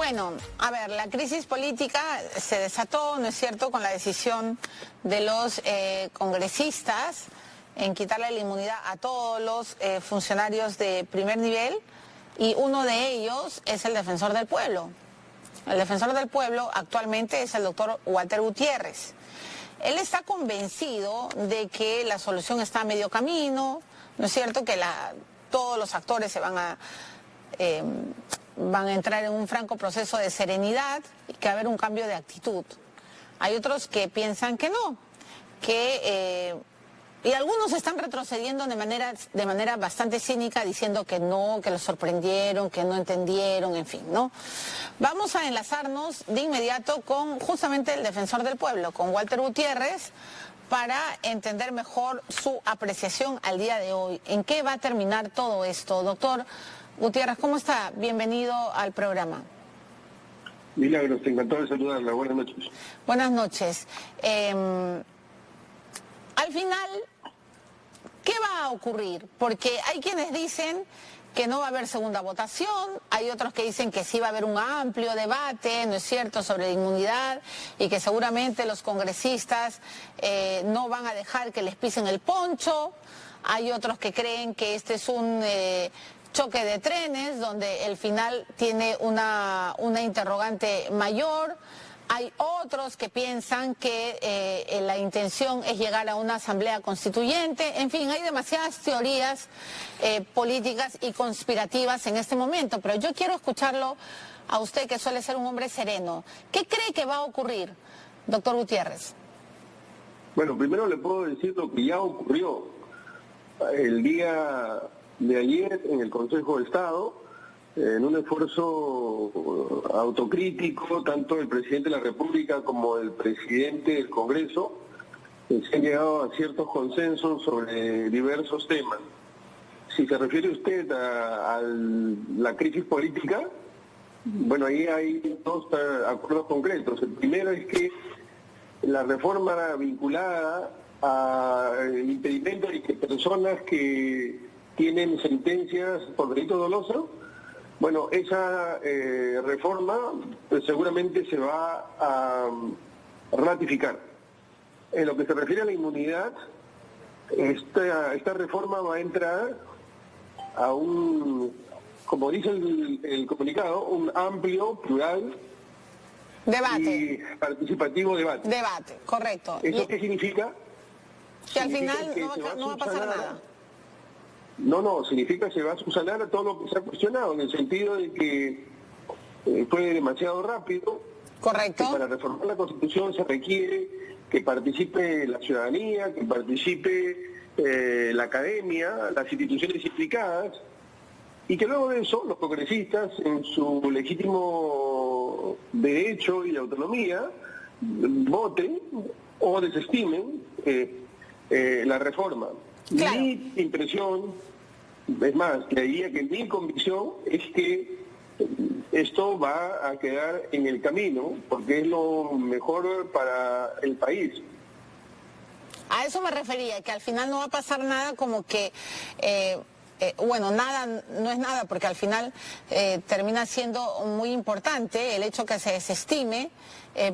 Bueno, a ver, la crisis política se desató, ¿no es cierto?, con la decisión de los congresistas en quitarle la inmunidad a todos los funcionarios de primer nivel, y uno de ellos es el defensor del pueblo. El defensor del pueblo actualmente es el doctor Walter Gutiérrez. Él está convencido de que la solución está a medio camino, ¿no es cierto?, que todos los actores se van a entrar en un franco proceso de serenidad y que va a haber un cambio de actitud. Hay otros que piensan que no, y algunos están retrocediendo de manera bastante cínica, diciendo que no, que los sorprendieron, que no entendieron, en fin, ¿no? Vamos a enlazarnos de inmediato con justamente el defensor del pueblo, con Walter Gutiérrez, para entender mejor su apreciación al día de hoy. ¿En qué va a terminar todo esto? Doctor Gutiérrez, ¿cómo está? Bienvenido al programa. Milagros, encantado de saludarla. Buenas noches. Buenas noches. Al final, ¿qué va a ocurrir? Porque hay quienes dicen que no va a haber segunda votación, hay otros que dicen que sí va a haber un amplio debate, ¿no es cierto?, sobre la inmunidad, y que seguramente los congresistas no van a dejar que les pisen el poncho. Hay otros que creen que este es un choque de trenes, donde el final tiene una interrogante mayor. Hay otros que piensan que la intención es llegar a una asamblea constituyente. En fin, hay demasiadas teorías políticas y conspirativas en este momento, pero yo quiero escucharlo a usted, que suele ser un hombre sereno. ¿Qué cree que va a ocurrir, doctor Gutiérrez? Bueno, primero le puedo decir lo que ya ocurrió. El día de ayer en el Consejo de Estado, en un esfuerzo autocrítico, tanto el presidente de la República como el presidente del Congreso, se han llegado a ciertos consensos sobre diversos temas. Si se refiere usted a la crisis política, bueno, ahí hay dos acuerdos concretos. El primero es que la reforma vinculada al impedimento de que personas que tienen sentencias por delito doloso, bueno, esa reforma pues, seguramente se va a ratificar. En lo que se refiere a la inmunidad, esta reforma va a entrar a un, como dice el comunicado, un amplio, plural debate y participativo debate. Debate, correcto. ¿Eso qué significa? Que al final no va a pasar nada. No, significa que se va a subsanar a todo lo que se ha cuestionado, en el sentido de que fue demasiado rápido. Correcto. Que para reformar la Constitución se requiere que participe la ciudadanía, que participe la academia, las instituciones implicadas, y que luego de eso los congresistas, en su legítimo derecho y autonomía, voten o desestimen la reforma. Claro. Mi impresión, es más, creía que mi convicción es que esto va a quedar en el camino, porque es lo mejor para el país. A eso me refería, que al final no va a pasar nada, como que, bueno, nada no es nada, porque al final termina siendo muy importante el hecho que se desestime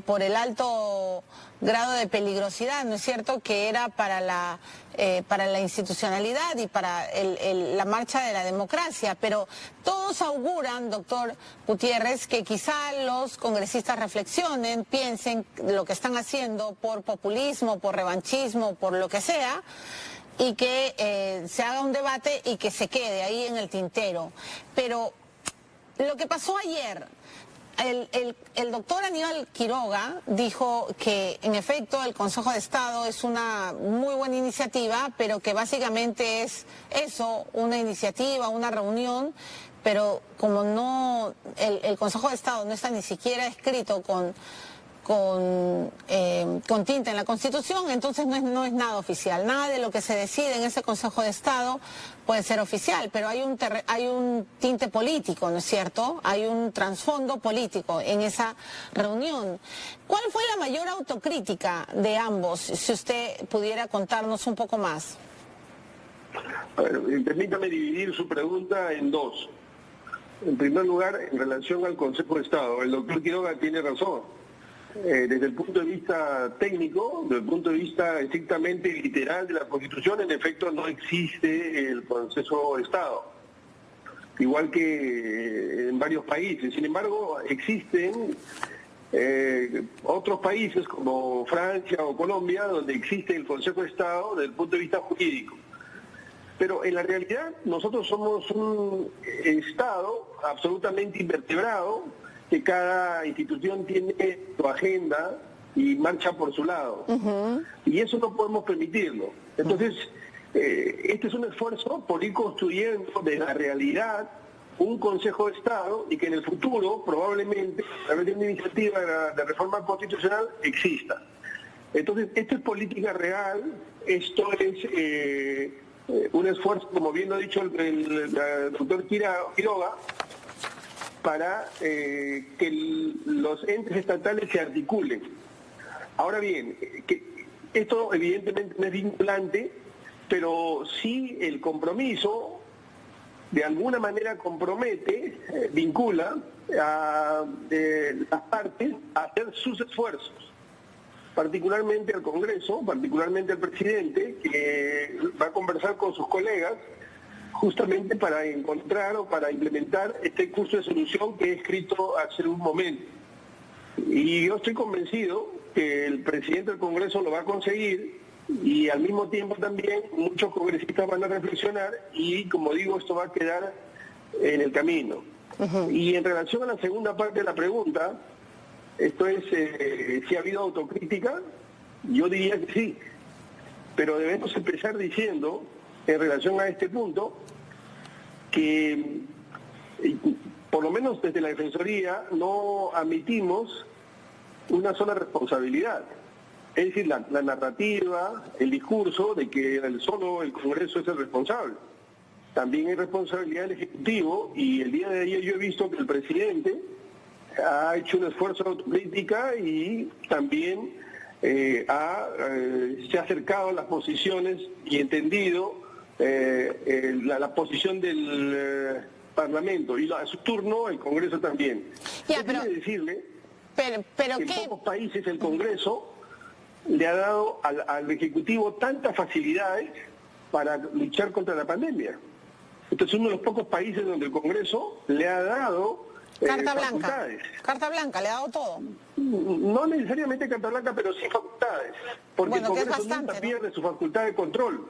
por el alto grado de peligrosidad, ¿no es cierto?, que era para la institucionalidad y para la marcha de la democracia. Pero todos auguran, doctor Gutiérrez, que quizá los congresistas reflexionen, piensen lo que están haciendo por populismo, por revanchismo, por lo que sea, y que se haga un debate y que se quede ahí en el tintero. Pero lo que pasó ayer, el doctor Aníbal Quiroga dijo que en efecto el Consejo de Estado es una muy buena iniciativa, pero que básicamente es eso, una iniciativa, una reunión, pero como no, el Consejo de Estado no está ni siquiera escrito con tinta en la Constitución, entonces no es nada oficial. Nada de lo que se decide en ese Consejo de Estado puede ser oficial, pero hay un tinte político, ¿no es cierto? Hay un trasfondo político en esa reunión. ¿Cuál fue la mayor autocrítica de ambos, si usted pudiera contarnos un poco más? A ver, permítame dividir su pregunta en dos. En primer lugar, en relación al Consejo de Estado, el doctor Quiroga tiene razón. Desde el punto de vista técnico, desde el punto de vista estrictamente literal de la Constitución, en efecto no existe el Consejo de Estado, igual que en varios países. Sin embargo, existen otros países como Francia o Colombia, donde existe el Consejo de Estado desde el punto de vista jurídico. Pero en la realidad nosotros somos un Estado absolutamente invertebrado, que cada institución tiene su agenda y marcha por su lado. Y eso no podemos permitirlo. Entonces, este es un esfuerzo por ir construyendo de la realidad un Consejo de Estado y que en el futuro, probablemente, a través de una iniciativa de reforma constitucional, exista. Entonces, esto es política real, esto es un esfuerzo, como bien lo ha dicho el doctor Quiroga, para que los entes estatales se articulen. Ahora bien, que esto evidentemente no es vinculante, pero sí el compromiso de alguna manera compromete, vincula a las partes a hacer sus esfuerzos, particularmente al Congreso, particularmente al presidente, que va a conversar con sus colegas justamente para encontrar o para implementar este curso de solución que he escrito hace un momento. Y yo estoy convencido que el presidente del Congreso lo va a conseguir y al mismo tiempo también muchos congresistas van a reflexionar y, como digo, esto va a quedar en el camino. Y en relación a la segunda parte de la pregunta, esto es si ha habido autocrítica, yo diría que sí, pero debemos empezar diciendo, en relación a este punto, que por lo menos desde la Defensoría no admitimos una sola responsabilidad. Es decir, la narrativa, el discurso de que solo el Congreso es el responsable. También hay responsabilidad del Ejecutivo y el día de ayer yo he visto que el presidente ha hecho un esfuerzo de autocrítica y también se ha acercado a las posiciones y entendido la posición del Parlamento y a su turno el Congreso también. Ya, pero, quiere decirle pero que ¿qué? en pocos países el Congreso le ha dado al Ejecutivo tantas facilidades para luchar contra la pandemia. Este es uno de los pocos países donde el Congreso le ha dado Carta blanca. facultades. Carta blanca, le ha dado todo. No necesariamente carta blanca, pero sí facultades. Porque Bueno, el que es Congreso bastante, nunca ¿no? pierde su facultad de control.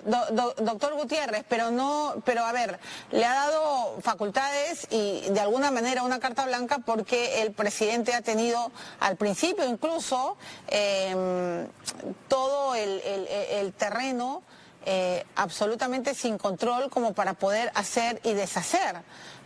Doctor Gutiérrez, pero a ver, le ha dado facultades y de alguna manera una carta blanca porque el presidente ha tenido al principio incluso todo el terreno absolutamente sin control como para poder hacer y deshacer.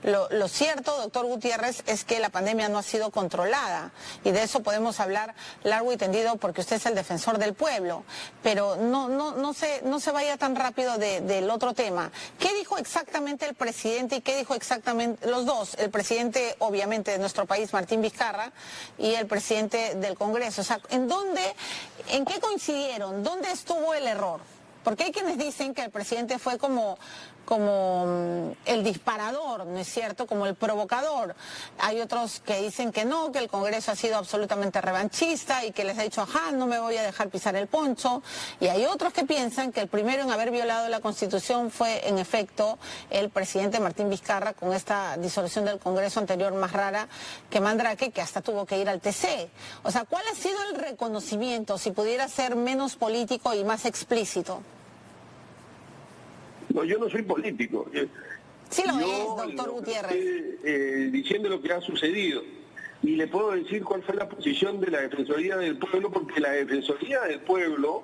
Lo cierto, doctor Gutiérrez, es que la pandemia no ha sido controlada y de eso podemos hablar largo y tendido porque usted es el defensor del pueblo, pero no se vaya tan rápido del otro tema. ¿Qué dijo exactamente el presidente y qué dijo exactamente los dos? El presidente, obviamente, de nuestro país, Martín Vizcarra, y el presidente del Congreso. O sea, ¿en qué coincidieron? ¿Dónde estuvo el error? Porque hay quienes dicen que el presidente fue como el disparador, ¿no es cierto?, como el provocador. Hay otros que dicen que no, que el Congreso ha sido absolutamente revanchista y que les ha dicho, ajá, no me voy a dejar pisar el poncho. Y hay otros que piensan que el primero en haber violado la Constitución fue, en efecto, el presidente Martín Vizcarra con esta disolución del Congreso anterior más rara que Mandrake, que hasta tuvo que ir al TC. O sea, ¿cuál ha sido el reconocimiento, si pudiera ser menos político y más explícito? No, yo no soy político. Sí lo es, Yo doctor Gutiérrez. estoy diciendo lo que ha sucedido. Y le puedo decir cuál fue la posición de la Defensoría del Pueblo, porque la Defensoría del Pueblo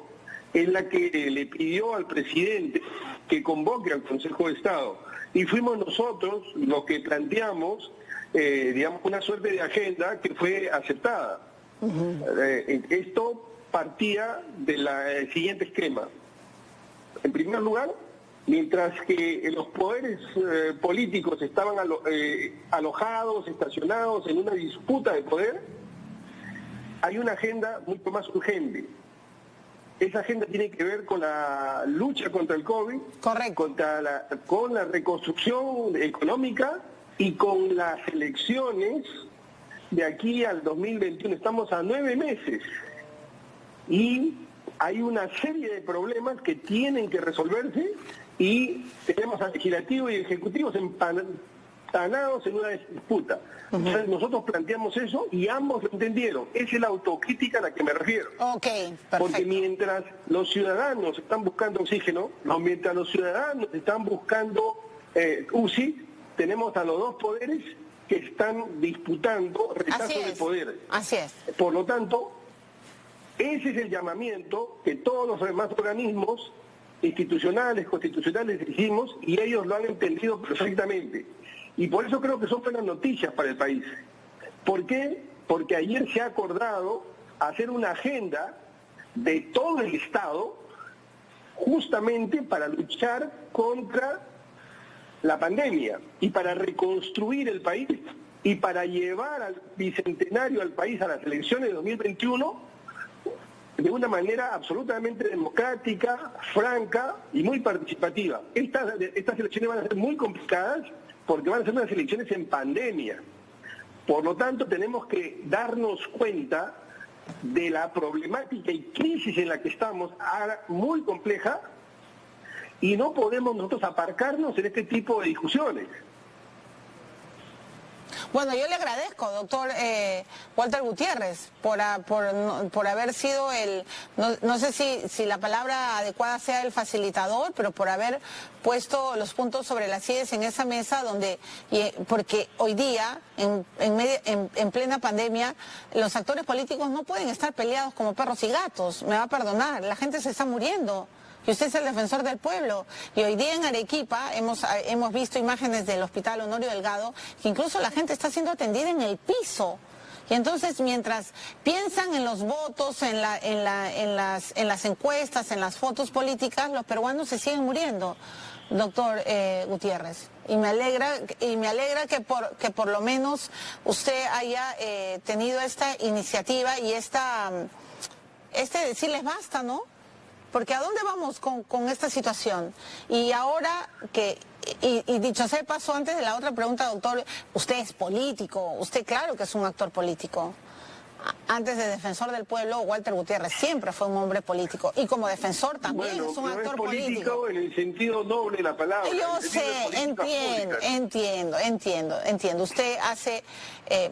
es la que le pidió al presidente que convoque al Consejo de Estado. Y fuimos nosotros los que planteamos, digamos, una suerte de agenda que fue aceptada. Esto partía del siguiente esquema. En primer lugar, mientras que los poderes políticos estaban alojados, estacionados en una disputa de poder, hay una agenda mucho más urgente, Esa agenda tiene que ver con la lucha contra el COVID, correcto, con la reconstrucción económica y con las elecciones de aquí al 2021. Estamos a 9 meses y hay una serie de problemas que tienen que resolverse y tenemos al legislativo y ejecutivos empanados en una disputa. Entonces nosotros planteamos eso y ambos lo entendieron. Esa es la autocrítica a la que me refiero. Ok, perfecto. Porque mientras los ciudadanos están buscando oxígeno, mientras los ciudadanos están buscando UCI, tenemos a los dos poderes que están disputando retazo de poder. Así es. Por lo tanto, ese es el llamamiento que todos los demás organismos institucionales, constitucionales hicimos y ellos lo han entendido perfectamente. Y por eso creo que son buenas noticias para el país. ¿Por qué? Porque ayer se ha acordado hacer una agenda de todo el Estado justamente para luchar contra la pandemia y para reconstruir el país y para llevar al bicentenario al país a las elecciones de 2021 de una manera absolutamente democrática, franca y muy participativa. Estas elecciones van a ser muy complicadas porque van a ser unas elecciones en pandemia. Por lo tanto, tenemos que darnos cuenta de la problemática y crisis en la que estamos, muy compleja, y no podemos nosotros aparcarnos en este tipo de discusiones. Bueno, yo le agradezco, doctor Walter Gutiérrez, por haber sido no sé si la palabra adecuada sea el facilitador, pero por haber puesto los puntos sobre las IES en esa mesa porque hoy día, en plena pandemia, los actores políticos no pueden estar peleados como perros y gatos, me va a perdonar, la gente se está muriendo. Y usted es el defensor del pueblo. Y hoy día en Arequipa hemos visto imágenes del Hospital Honorio Delgado, que incluso la gente está siendo atendida en el piso. Y entonces, mientras piensan en los votos, en las encuestas, en las fotos políticas, los peruanos se siguen muriendo, doctor Gutiérrez. Y me alegra que por lo menos usted haya tenido esta iniciativa y decirles basta, ¿no? Porque ¿a dónde vamos con esta situación? Y ahora y dicho sea de paso, antes de la otra pregunta, doctor, usted es político, usted claro que es un actor político. Antes de defensor del pueblo, Walter Gutiérrez siempre fue un hombre político. Y como defensor también es un actor político. En el sentido noble de la palabra. Yo sé, entiendo. Usted hace,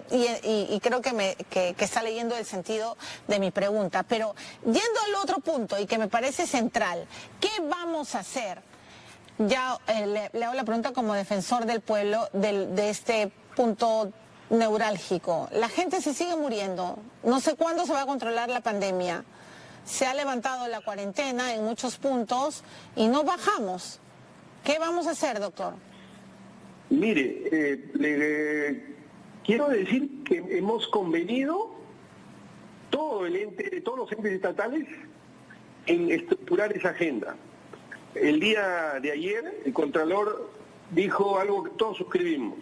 y creo que está leyendo el sentido de mi pregunta. Pero yendo al otro punto, y que me parece central, ¿qué vamos a hacer? Ya le hago la pregunta como defensor del pueblo de este punto neurálgico. La gente se sigue muriendo. No sé cuándo se va a controlar la pandemia. Se ha levantado la cuarentena en muchos puntos y no bajamos. ¿Qué vamos a hacer, doctor? Mire, le quiero decir que hemos convenido todos los entes estatales en estructurar esa agenda. El día de ayer el Contralor dijo algo que todos suscribimos.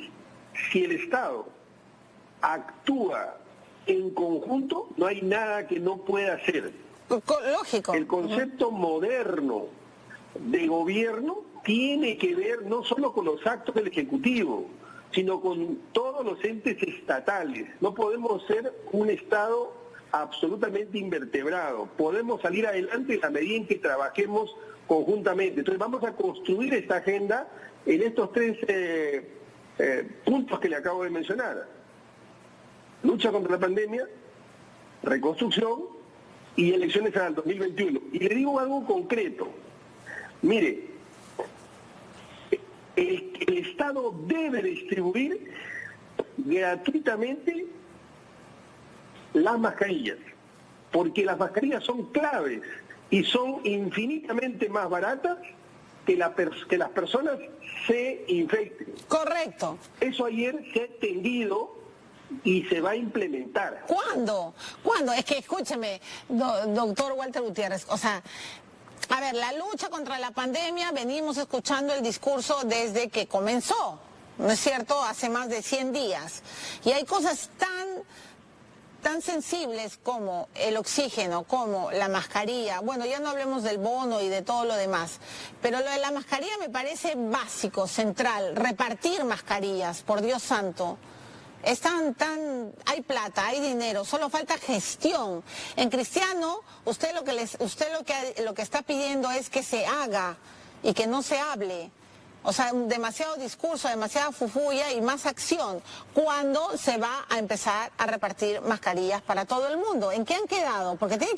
Si el Estado actúa en conjunto, no hay nada que no pueda hacer. Lógico. El concepto moderno de gobierno tiene que ver no solo con los actos del Ejecutivo, sino con todos los entes estatales. No podemos ser un Estado absolutamente invertebrado. Podemos salir adelante en la medida en que trabajemos conjuntamente. Entonces vamos a construir esta agenda en estos tres puntos que le acabo de mencionar. Lucha contra la pandemia, reconstrucción y elecciones al 2021. Y le digo algo concreto. Mire, el Estado debe distribuir gratuitamente las mascarillas, porque las mascarillas son claves y son infinitamente más baratas que las personas se infecten. Correcto. Eso ayer se ha entendido y se va a implementar. ¿Cuándo? Es que escúcheme, doctor Walter Gutiérrez, o sea, a ver, la lucha contra la pandemia, venimos escuchando el discurso desde que comenzó, ¿no es cierto?, hace más de 100 días. Y hay cosas tan sensibles como el oxígeno, como la mascarilla, bueno, ya no hablemos del bono y de todo lo demás, pero lo de la mascarilla me parece básico, central, repartir mascarillas, por Dios santo. Hay plata, hay dinero, solo falta gestión. En Cristiano, usted lo que está pidiendo es que se haga y que no se hable. O sea, demasiado discurso, demasiada fufulla y más acción. ¿Cuándo se va a empezar a repartir mascarillas para todo el mundo? ¿En qué han quedado? Porque tienen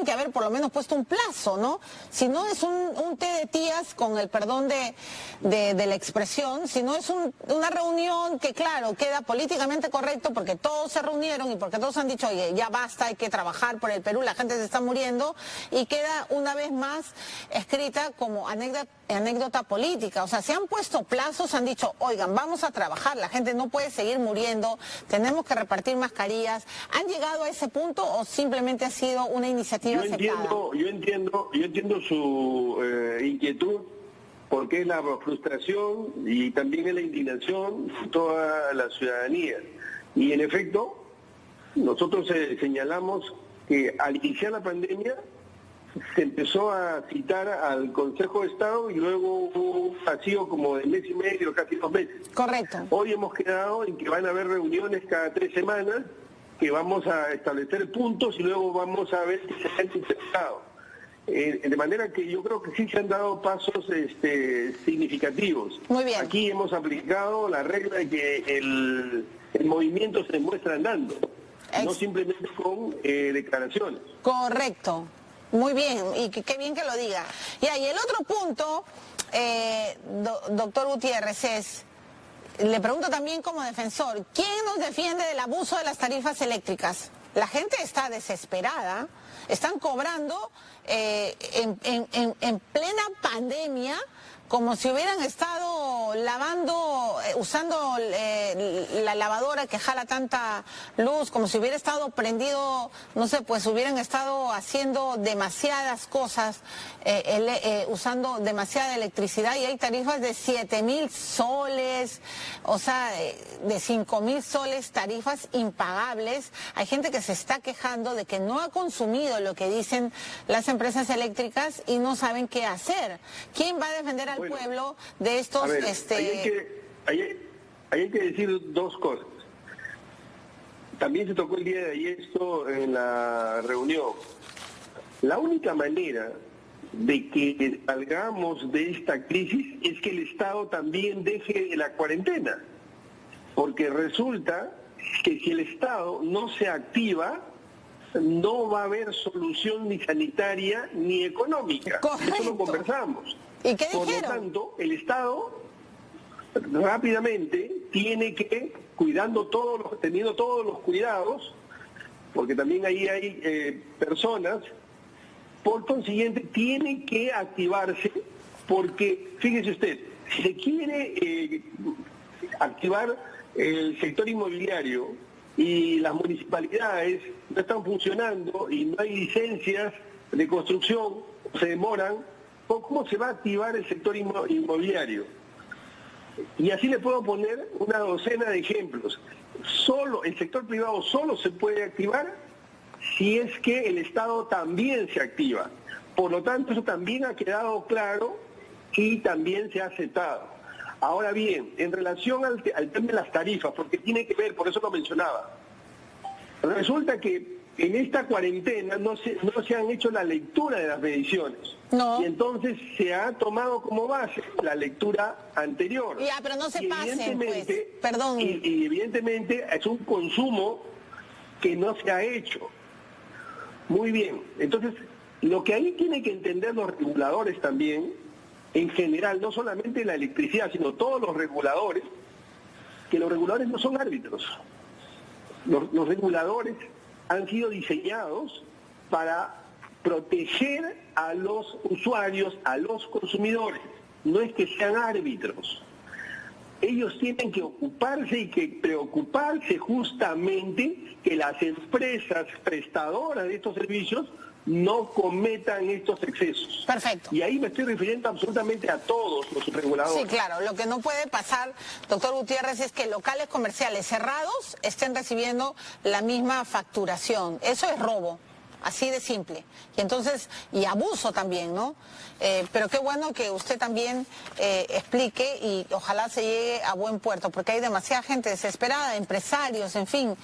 que haber por lo menos puesto un plazo, ¿no? Si no es un té de tías, con el perdón de la expresión, si no es una reunión que, claro, queda políticamente correcto porque todos se reunieron y porque todos han dicho, oye, ya basta, hay que trabajar por el Perú, la gente se está muriendo, y queda una vez más escrita como anécdota política. O sea, se han puesto plazos, han dicho, oigan, vamos a trabajar, la gente no puede seguir muriendo, tenemos que repartir mascarillas. ¿Han llegado a ese punto o simplemente ha sido una iniciativa aceptada? Yo entiendo su inquietud, porque es la frustración y también es la indignación de toda la ciudadanía. Y en efecto, nosotros señalamos que al iniciar la pandemia, se empezó a citar al Consejo de Estado y luego hubo un vacío como de mes y medio, casi 2 meses. Correcto. Hoy hemos quedado en que van a haber reuniones cada 3 semanas, que vamos a establecer puntos y luego vamos a ver si se han implementado. De manera que yo creo que sí se han dado pasos significativos. Muy bien. Aquí hemos aplicado la regla de que el movimiento se demuestra andando, no simplemente con declaraciones. Correcto. Muy bien, y qué bien que lo diga. Y el otro punto, doctor Gutiérrez, le pregunto también como defensor, ¿quién nos defiende del abuso de las tarifas eléctricas? La gente está desesperada, están cobrando en plena pandemia, como si hubieran estado usando la lavadora que jala tanta luz, como si hubiera estado prendido, no sé, pues hubieran estado haciendo demasiadas cosas, usando demasiada electricidad, y hay tarifas de 7.000 soles, o sea, de 5.000 soles, tarifas impagables. Hay gente que se está quejando de que no ha consumido lo que dicen las empresas eléctricas y no saben qué hacer. ¿Quién va a defender al pueblo de estos? A ver, ahí hay que decir 2 cosas. También se tocó el día de ayer esto en la reunión. La única manera de que salgamos de esta crisis es que el Estado también deje la cuarentena, porque resulta que si el Estado no se activa, no va a haber solución ni sanitaria ni económica. Correcto. Eso lo conversamos. ¿Y qué dijeron? Por lo tanto, el Estado rápidamente tiene que, teniendo todos los cuidados, porque también ahí hay personas, por consiguiente tiene que activarse, porque fíjese usted, si se quiere activar el sector inmobiliario y las municipalidades no están funcionando y no hay licencias de construcción, se demoran, ¿cómo se va a activar el sector inmobiliario? Y así le puedo poner una docena de ejemplos. El sector privado solo se puede activar si es que el Estado también se activa. Por lo tanto, eso también ha quedado claro y también se ha aceptado. Ahora bien, en relación al tema de las tarifas, porque tiene que ver, por eso lo mencionaba, resulta que en esta cuarentena no se han hecho la lectura de las mediciones. No. Y entonces se ha tomado como base la lectura anterior. Ya, pero no se pasen, pues. Perdón. Y evidentemente es un consumo que no se ha hecho. Muy bien. Entonces, lo que ahí tienen que entender los reguladores también, en general, no solamente la electricidad, sino todos los reguladores, que los reguladores no son árbitros. Los reguladores han sido diseñados para proteger a los usuarios, a los consumidores. No es que sean árbitros. Ellos tienen que ocuparse y que preocuparse justamente que las empresas prestadoras de estos servicios no cometan estos excesos. Perfecto. Y ahí me estoy refiriendo absolutamente a todos los reguladores. Sí, claro. Lo que no puede pasar, doctor Gutiérrez, es que locales comerciales cerrados estén recibiendo la misma facturación. Eso es robo. Así de simple. Y entonces, y abuso también, ¿no? Pero qué bueno que usted también explique y ojalá se llegue a buen puerto, porque hay demasiada gente desesperada, empresarios, en fin,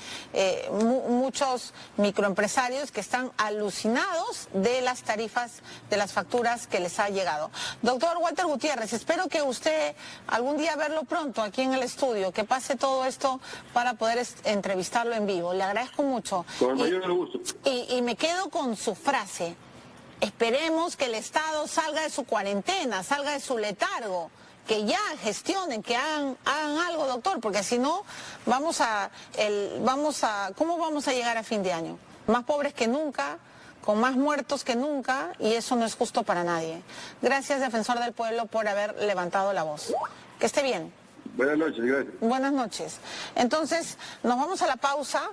muchos microempresarios que están alucinados de las tarifas, de las facturas que les ha llegado. Doctor Walter Gutiérrez, espero que usted algún día verlo pronto aquí en el estudio, que pase todo esto para poder entrevistarlo en vivo. Le agradezco mucho. Con el mayor de los gustos. Y me quedo con su frase. Esperemos que el Estado salga de su cuarentena, salga de su letargo, que ya gestionen, que hagan algo, doctor, porque si no, ¿cómo vamos a llegar a fin de año? Más pobres que nunca, con más muertos que nunca, y eso no es justo para nadie. Gracias, defensor del pueblo, por haber levantado la voz. Que esté bien. Buenas noches, gracias. Buenas noches. Entonces, nos vamos a la pausa.